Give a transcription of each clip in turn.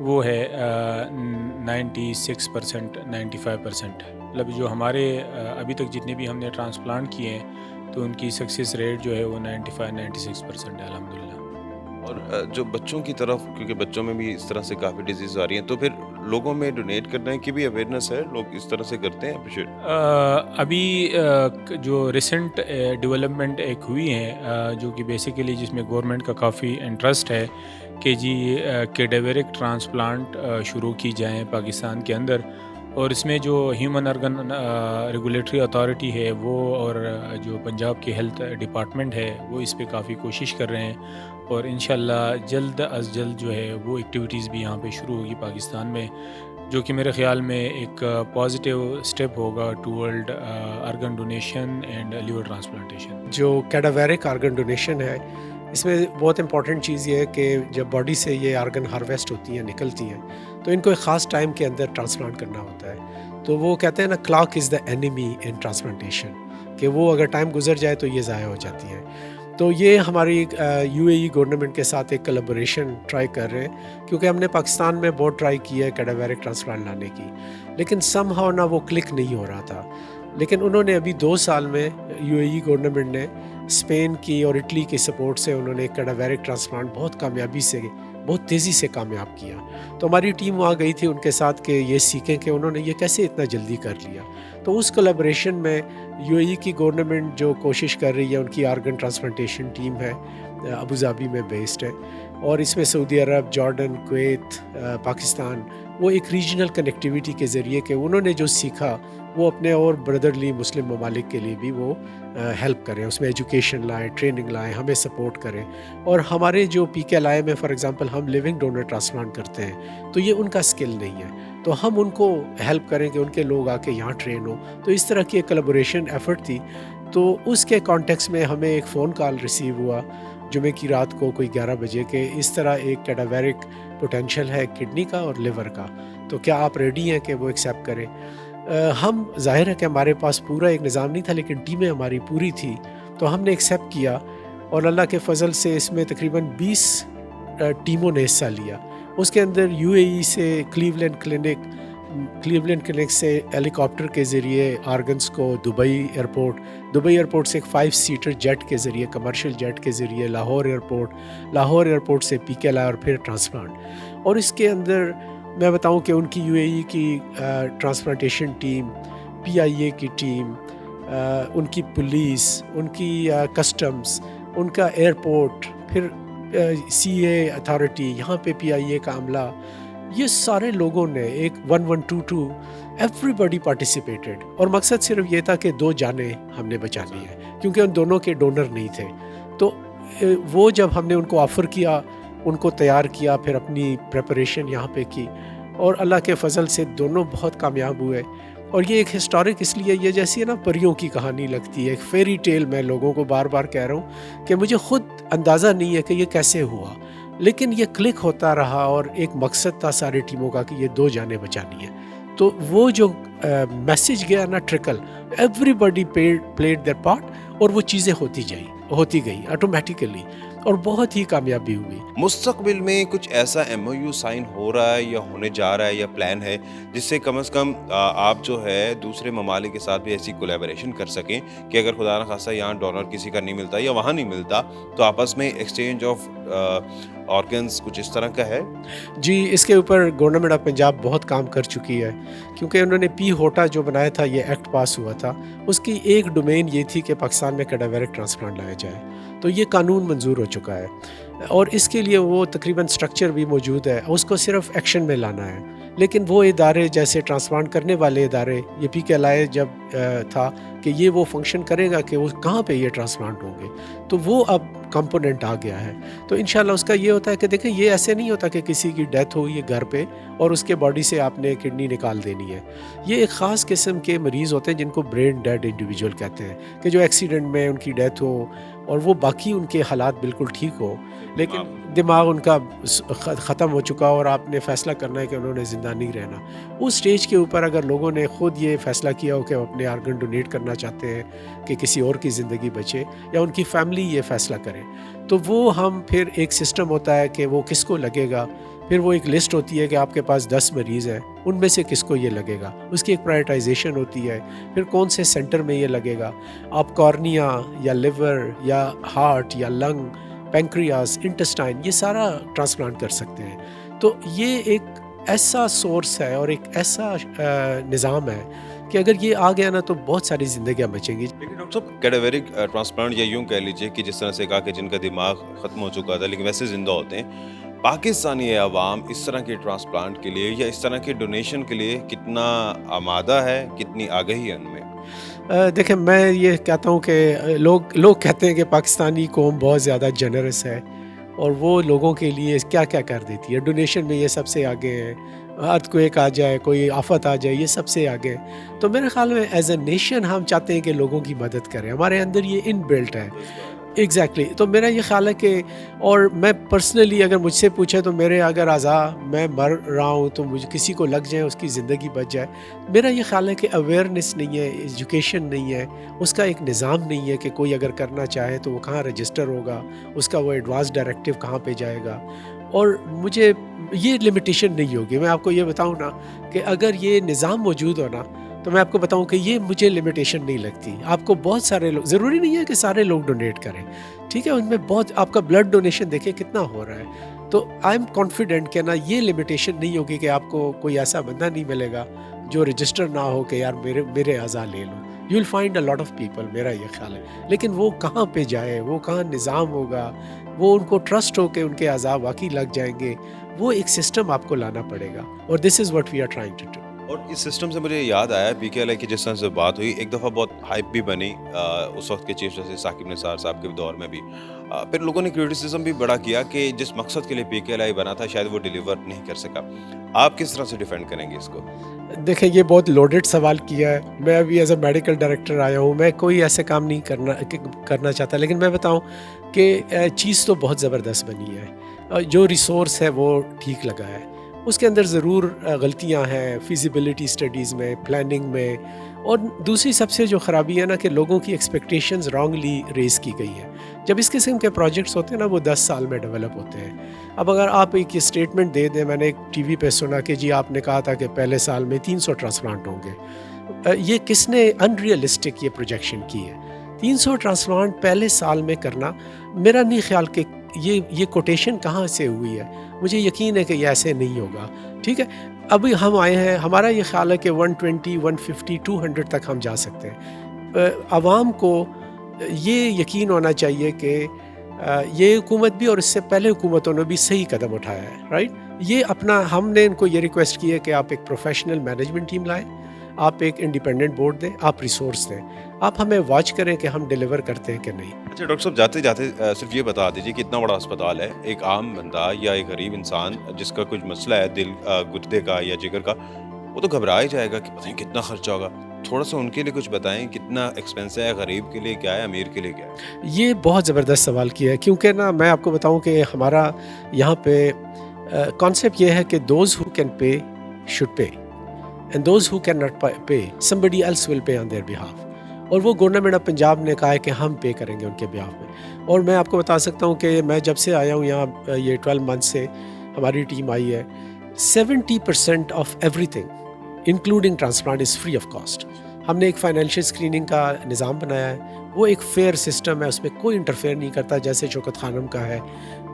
وہ ہے 96% 95%. مطلب جو ہمارے ابھی تک جتنے بھی ہم نے ٹرانسپلانٹ کیے ہیں تو ان کی سکسیس ریٹ جو ہے وہ 95-96% ہے الحمدللہ. اور جو بچوں کی طرف، کیونکہ بچوں میں بھی اس طرح سے کافی ڈیزیز آ رہی ہیں، تو پھر لوگوں میں ڈونیٹ کرنے کی بھی اویئرنیس ہے، لوگ اس طرح سے کرتے ہیں اپریشیٹ؟ ابھی جو ریسنٹ ڈیولپمنٹ ایک ہوئی ہے جو کہ بیسیکلی جس میں گورنمنٹ کا کافی انٹرسٹ ہے کہ جی کیڈیورک ٹرانسپلانٹ شروع کی جائیں پاکستان کے اندر. اور اس میں جو ہیومن ارگن ریگولیٹری اتھارٹی ہے وہ اور جو پنجاب کی ہیلتھ ڈپارٹمنٹ ہے وہ اس پہ کافی کوشش کر رہے ہیں. اور انشاءاللہ جلد از جلد جو ہے وہ ایکٹیویٹیز بھی یہاں پہ شروع ہوگی پاکستان میں، جو کہ میرے خیال میں ایک پازیٹیو اسٹیپ ہوگا towards organ donation and liver transplantation. جو کیڈاویرک آرگن ڈونیشن ہے، اس میں بہت امپورٹنٹ چیز یہ ہے کہ جب باڈی سے یہ آرگن ہارویسٹ ہوتی ہیں، نکلتی ہیں، تو ان کو ایک خاص ٹائم کے اندر ٹرانسپلانٹ کرنا ہوتا ہے. تو وہ کہتے ہیں نا، کلاک از دا اینیمی ان ٹرانسپلانٹیشن، کہ وہ اگر ٹائم گزر جائے تو یہ ضائع ہو جاتی ہیں. تو یہ ہماری یو اے ای گورنمنٹ کے ساتھ ایک کلیبوریشن ٹرائی کر رہے ہیں، کیونکہ ہم نے پاکستان میں بہت ٹرائی کی ہے کیڈاویرک ٹرانسپلانٹ لانے کی، لیکن سم ہاؤ نہ وہ کلک نہیں ہو رہا تھا. لیکن انہوں نے ابھی 2 سال میں یو اے ای گورنمنٹ نے اسپین کی اور اٹلی کی سپورٹ سے انہوں نے کیڈاویرک ٹرانسپلانٹ بہت کامیابی سے، بہت تیزی سے کامیاب کیا. تو ہماری ٹیم وہاں گئی تھی ان کے ساتھ کہ یہ سیکھیں کہ انہوں نے یہ کیسے اتنا جلدی کر لیا. تو اس کولیبریشن میں یو اے ای کی گورنمنٹ جو کوشش کر رہی ہے، ان کی آرگن ٹرانسپلانٹیشن ٹیم ہے، ابوظہبی میں بیسڈ ہے، اور اس میں سعودی عرب، جارڈن، کویت، پاکستان، وہ ایک ریجنل کنیکٹیویٹی کے ذریعے کہ انہوں نے جو سیکھا وہ اپنے اور بردرلی مسلم ممالک کے لیے بھی وہ ہیلپ کریں، اس میں ایجوکیشن لائیں، ٹریننگ لائیں، ہمیں سپورٹ کریں. اور ہمارے جو پی کے ایل آئی میں فار ایگزامپل ہم لیونگ ڈونر ٹرانسپلانٹ کرتے ہیں، تو یہ ان کا سکل نہیں ہے، تو ہم ان کو ہیلپ کریں کہ ان کے لوگ آ کے یہاں ٹرین ہو. تو اس طرح کی ایک کلیبوریشن ایفرٹ تھی. تو اس کے کانٹیکس میں ہمیں ایک فون کال ریسیو ہوا جمعے کی رات کو کوئی 11 بجے کہ اس طرح ایک کیڈاویرک پوٹینشیل ہے کڈنی کا اور لیور کا، تو کیا آپ ریڈی ہیں کہ وہ ایکسیپٹ کریں. ہم ظاہر ہے کہ ہمارے پاس پورا ایک نظام نہیں تھا، لیکن ٹیمیں ہماری پوری تھی، تو ہم نے ایکسیپٹ کیا. اور اللہ کے فضل سے اس میں تقریباً 20 ٹیموں نے حصہ لیا. اس کے اندر یو اے ای سے کلیولینڈ کلینک سے ہیلی کاپٹر کے ذریعے آرگنز کو دبئی ایئرپورٹ سے ایک 5 سیٹر جیٹ کے ذریعے، کمرشل جیٹ کے ذریعے لاہور ایئرپورٹ سے پی کے ایل آئی اور پھر ٹرانسپلانٹ. اور اس کے اندر میں بتاؤں کہ ان کی یو اے ای کی ٹرانسپلانٹیشن ٹیم، پی آئی اے کی ٹیم، ان کی پولیس، ان کی کسٹمز، ان کا ایئرپورٹ، پھر سی اے اتھارٹی، یہاں پہ پی آئی اے کا عملہ، یہ سارے لوگوں نے ایک 1122 ایوری باڈی پارٹیسپیٹڈ. اور مقصد صرف یہ تھا کہ 2 جانیں ہم نے بچانی ہیں، کیونکہ ان دونوں کے ڈونر نہیں تھے. تو وہ جب ہم نے ان کو آفر کیا، ان کو تیار کیا، پھر اپنی پریپریشن یہاں پہ کی، اور اللہ کے فضل سے دونوں بہت کامیاب ہوئے. اور یہ ایک ہسٹورک اس لیے، یہ جیسی ہے نا پریوں کی کہانی لگتی ہے، ایک فیری ٹیل. میں لوگوں کو بار بار کہہ رہا ہوں کہ مجھے خود اندازہ نہیں ہے کہ یہ کیسے ہوا، لیکن یہ کلک ہوتا رہا اور ایک مقصد تھا ساری ٹیموں کا کہ یہ 2 جانیں بچانی ہیں. تو وہ جو میسج گیا نا trickle, everybody played their part, اور وہ چیزیں ہوتی گئی آٹومیٹیکلی، اور بہت ہی کامیابی ہوئی. مستقبل میں کچھ ایسا ایم او یو سائن ہو رہا ہے یا ہونے جا رہا ہے یا پلان ہے جس سے کم از کم آپ جو ہے دوسرے ممالک کے ساتھ بھی ایسی کولیبریشن کر سکیں کہ اگر خدا نہ خواستہ یہاں ڈونر کسی کا نہیں ملتا یا وہاں نہیں ملتا تو آپس میں ایکسچینج آف آرگنز کچھ اس طرح کا ہے؟ جی، اس کے اوپر گورنمنٹ آف پنجاب بہت کام کر چکی ہے، کیونکہ انہوں نے پی ہوٹا جو بنایا تھا، یہ ایکٹ پاس ہوا تھا، اس کی ایک ڈومین یہ تھی کہ پاکستان میں کیڈاویرک ٹرانسپلانٹ لایا جائے. تو یہ قانون منظور ہو چکا ہے، اور اس کے لیے وہ تقریباً سٹرکچر بھی موجود ہے، اس کو صرف ایکشن میں لانا ہے. لیکن وہ ادارے جیسے ٹرانسپلانٹ کرنے والے ادارے، یہ پی کے ایل آئی جب تھا کہ یہ وہ فنکشن کرے گا کہ وہ کہاں پہ یہ ٹرانسپلانٹ ہوں گے، تو وہ اب کمپوننٹ آ گیا ہے. تو انشاءاللہ اس کا یہ ہوتا ہے کہ دیکھیں، یہ ایسے نہیں ہوتا کہ کسی کی ڈیتھ ہوئی ہے گھر پہ اور اس کے باڈی سے آپ نے کڈنی نکال دینی ہے. یہ ایک خاص قسم کے مریض ہوتے ہیں جن کو برین ڈیڈ انڈیویجول کہتے ہیں، کہ جو ایکسیڈنٹ میں ان کی ڈیتھ ہو اور وہ باقی ان کے حالات بالکل ٹھیک ہو، لیکن دماغ ان کا ختم ہو چکا اور آپ نے فیصلہ کرنا ہے کہ انہوں نے زندہ نہیں رہنا. اس سٹیج کے اوپر اگر لوگوں نے خود یہ فیصلہ کیا ہو کہ وہ اپنے آرگن ڈونیٹ کرنا چاہتے ہیں کہ کسی اور کی زندگی بچے، یا ان کی فیملی یہ فیصلہ کرے، تو وہ ہم پھر ایک سسٹم ہوتا ہے کہ وہ کس کو لگے گا، پھر وہ ایک لسٹ ہوتی ہے کہ آپ کے پاس 10 مریض ہیں، ان میں سے کس کو یہ لگے گا، اس کی ایک پرائرٹائزیشن ہوتی ہے، پھر کون سے سینٹر میں یہ لگے گا، آپ کارنیا یا لیور یا ہارٹ یا لنگ، پینکریاس، انٹسٹائن، یہ سارا ٹرانسپلانٹ کر سکتے ہیں. تو یہ ایک ایسا سورس ہے اور ایک ایسا نظام ہے کہ اگر یہ آ گیا نا تو بہت ساری زندگیاں بچیں گی. لیکن ڈاکٹر صاحب کیڈیورک ٹرانسپلانٹ یا یوں کہہ لیجیے کہ جس طرح سے کہا کہ جن کا دماغ ختم ہو چکا تھا لیکن ویسے زندہ ہوتے ہیں، پاکستانی عوام اس طرح کے ٹرانسپلانٹ کے لیے یا اس طرح کے ڈونیشن کے لیے کتنا آمادہ ہے، کتنی آگہی ہے ان میں؟ دیکھیں میں یہ کہتا ہوں کہ لوگ کہتے ہیں کہ پاکستانی قوم بہت زیادہ جنرس ہے اور وہ لوگوں کے لیے کیا کیا کر دیتی ہے. ڈونیشن میں یہ سب سے آگے ہے، ارتھ کویک آ جائے، کوئی آفت آ جائے، یہ سب سے آگے. تو میرے خیال میں ایز اے نیشن ہم چاہتے ہیں کہ لوگوں کی مدد کریں، ہمارے اندر یہ ان بلٹ ہے. ایگزیکٹلی. تو میرا یہ خیال ہے کہ، اور میں پرسنلی اگر مجھ سے پوچھے تو میرے اگر اعضاء میں مر رہا ہوں تو مجھے کسی کو لگ جائیں، اس کی زندگی بچ جائے، میرا یہ خیال ہے کہ اویئرنیس نہیں ہے، ایجوکیشن نہیں ہے، اس کا ایک نظام نہیں ہے کہ کوئی اگر کرنا چاہے تو وہ کہاں رجسٹر ہوگا، اس کا وہ ایڈوانس ڈائریکٹیو کہاں پہ جائے گا. اور مجھے یہ لمیٹیشن نہیں ہوگی. میں آپ کو یہ بتاؤں نا کہ اگر یہ نظام موجود ہونا تو میں آپ کو بتاؤں کہ یہ مجھے لمیٹیشن نہیں لگتی. آپ کو بہت سارے لوگ، ضروری نہیں ہے کہ سارے لوگ ڈونیٹ کریں، ٹھیک ہے، ان میں بہت، آپ کا بلڈ ڈونیشن دیکھیں کتنا ہو رہا ہے. تو آئی ایم کانفیڈنٹ کہ نا یہ لمیٹیشن نہیں ہوگی کہ آپ کو کوئی ایسا بندہ نہیں ملے گا جو رجسٹر نہ ہو کہ یار میرے اعضاء لے لو. You will find a lot of people, میرا یہ خیال ہے. لیکن وہ کہاں پہ جائے، وہ کہاں نظام ہوگا، وہ ان کو ٹرسٹ ہو کہ ان کے اعضاء واقعی لگ جائیں گے، وہ ایک سسٹم آپ کو لانا پڑے گا. اور this is what we are trying to do. اور اس سسٹم سے مجھے یاد آیا پی کے ایل آئی کی جس طرح سے بات ہوئی، ایک دفعہ بہت ہائپ بھی بنی اس وقت کے چیف جسٹس ثاقب نثار صاحب کے دور میں بھی. پھر لوگوں نے کریٹیسزم بھی بڑا کیا کہ جس مقصد کے لیے پی کے ایل آئی بنا تھا شاید وہ ڈیلیور نہیں کر سکا. آپ کس طرح سے ڈیفینڈ کریں گے اس کو؟ دیکھیں یہ بہت لوڈڈ سوال کیا ہے. میں ابھی ایز اے میڈیکل ڈائریکٹر آیا ہوں، میں کوئی ایسے کام نہیں کرنا چاہتا، لیکن میں بتاؤں کہ چیز تو بہت زبردست بنی ہے. جو ریسورس ہے وہ ٹھیک لگا ہے، اس کے اندر ضرور غلطیاں ہیں فیزیبلٹی اسٹڈیز میں، پلاننگ میں. اور دوسری سب سے جو خرابی ہے نا کہ لوگوں کی ایکسپیکٹیشنز رانگلی ریز کی گئی ہیں. جب اس قسم کے پروجیکٹس ہوتے ہیں نا وہ 10 سال میں ڈیولپ ہوتے ہیں. اب اگر آپ ایک اسٹیٹمنٹ دے دیں، میں نے ایک ٹی وی پہ سنا کہ جی آپ نے کہا تھا کہ پہلے سال میں 300 ٹرانسپلانٹ ہوں گے. یہ کس نے ان ریئلسٹک یہ پروجیکشن کی ہے؟ 300 ٹرانسپلانٹ پہلے سال میں کرنا، میرا نہیں خیال کہ یہ کوٹیشن کہاں سے ہوئی ہے. مجھے یقین ہے کہ یہ ایسے نہیں ہوگا. ٹھیک ہے، ابھی ہم آئے ہیں، ہمارا یہ خیال ہے کہ 120 150 200 تک ہم جا سکتے ہیں. عوام کو یہ یقین ہونا چاہیے کہ یہ حکومت بھی اور اس سے پہلے حکومتوں نے بھی صحیح قدم اٹھایا ہے. رائٹ، یہ اپنا، ہم نے ان کو یہ ریکویسٹ کی ہے کہ آپ ایک پروفیشنل مینجمنٹ ٹیم لائیں، آپ ایک انڈیپینڈنٹ بورڈ دیں، آپ ریسورس دیں، آپ ہمیں واچ کریں کہ ہم ڈیلیور کرتے ہیں کہ نہیں. اچھا ڈاکٹر صاحب، جاتے جاتے صرف یہ بتا دیجیے کہ اتنا بڑا اسپتال ہے، ایک عام بندہ یا ایک غریب انسان جس کا کچھ مسئلہ ہے دل گردے کا یا جگر کا، وہ تو گھبرا ہی جائے گا کہ پتہ نہیں کتنا خرچہ ہوگا. تھوڑا سا ان کے لیے کچھ بتائیں، کتنا ایکسپینس ہے، غریب کے لیے کیا ہے، امیر کے لیے کیا ہے؟ یہ بہت زبردست سوال کیا ہے، کیونکہ نا میں آپ کو بتاؤں کہ ہمارا یہاں پہ کانسیپٹ یہ ہے کہ those who can pay should pay and those who can not pay somebody else will pay on their behalf. اور وہ گورنمنٹ آف پنجاب نے کہا ہے کہ ہم پے کریں گے ان کے بیہاف میں. اور میں آپ کو بتا سکتا ہوں کہ میں جب سے آیا ہوں یہاں، یہ 12 منتھ سے ہماری ٹیم آئی ہے، 70% of every thing including transplant is free of cost. ہم نے ایک فائنینشیل اسکریننگ کا نظام بنایا ہے، وہ ایک فیئر سسٹم ہے، اس میں کوئی انٹرفیئر نہیں کرتا جیسے شوکت خانم کا ہے.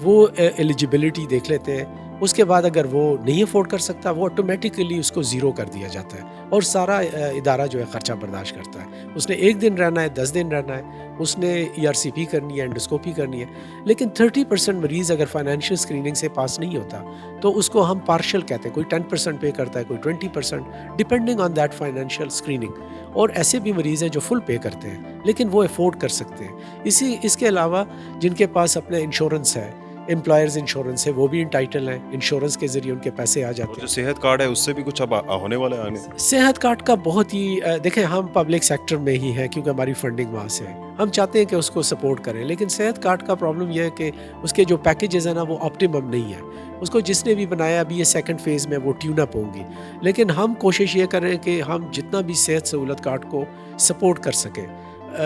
وہ ایلیجیبلٹی دیکھ لیتے ہیں، اس کے بعد اگر وہ نہیں افورڈ کر سکتا وہ آٹومیٹیکلی اس کو زیرو کر دیا جاتا ہے اور سارا ادارہ جو ہے خرچہ برداشت کرتا ہے. اس نے 1 دن رہنا ہے، 10 دن رہنا ہے، اس نے ERCP کرنی ہے، انڈوسکوپی کرنی ہے. لیکن 30% مریض اگر فائنینشیل اسکریننگ سے پاس نہیں ہوتا تو اس کو ہم پارشل کہتے ہیں، کوئی 10% پے کرتا ہے، کوئی 20%، depending on that financial screening. اور ایسے بھی مریض ہیں جو فل پے کرتے ہیں لیکن وہ افورڈ کر سکتے ہیں. اس کے علاوہ جن کے پاس اپنا انشورنس ہے، امپلائرز انشورنس ہے، وہ بھی انٹائٹل ہیں، انشورنس کے ذریعے ان کے پیسے آ جاتے ہیں. جو صحت کارڈ ہے اس سے بھی کچھ اب ہونے والا ہے آگے؟ صحت کارڈ کا بہت ہی دیکھیں، ہم پبلک سیکٹر میں ہی ہیں کیونکہ ہماری فنڈنگ وہاں سے ہے، ہم چاہتے ہیں کہ اس کو سپورٹ کریں. لیکن صحت کارڈ کا پرابلم یہ ہے کہ اس کے جو پیکیجز ہیں نا وہ آپٹیمم نہیں ہے. اس کو جس نے بھی بنایا، ابھی یہ 2nd فیز میں وہ ٹیون اپ ہوں گی. لیکن ہم کوشش یہ کر رہے ہیں کہ ہم جتنا بھی صحت سہولت کارڈ کو سپورٹ کر سکیں.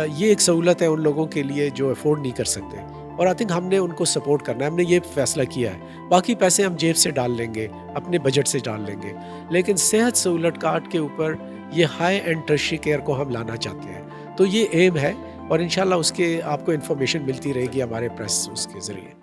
یہ ایک سہولت ہے ان لوگوں کے لیے جو افورڈ نہیں کر سکتے. اور آئی تھنک ہم نے ان کو سپورٹ کرنا ہے، ہم نے یہ فیصلہ کیا ہے. باقی پیسے ہم جیب سے ڈال لیں گے، اپنے بجٹ سے ڈال لیں گے، لیکن صحت سہولت کارڈ کے اوپر یہ ہائی اینڈ ٹرشری کیئر کو ہم لانا چاہتے ہیں. تو یہ ایم ہے، اور انشاءاللہ اس کے آپ کو انفارمیشن ملتی رہے گی ہمارے پریس اس کے ذریعے.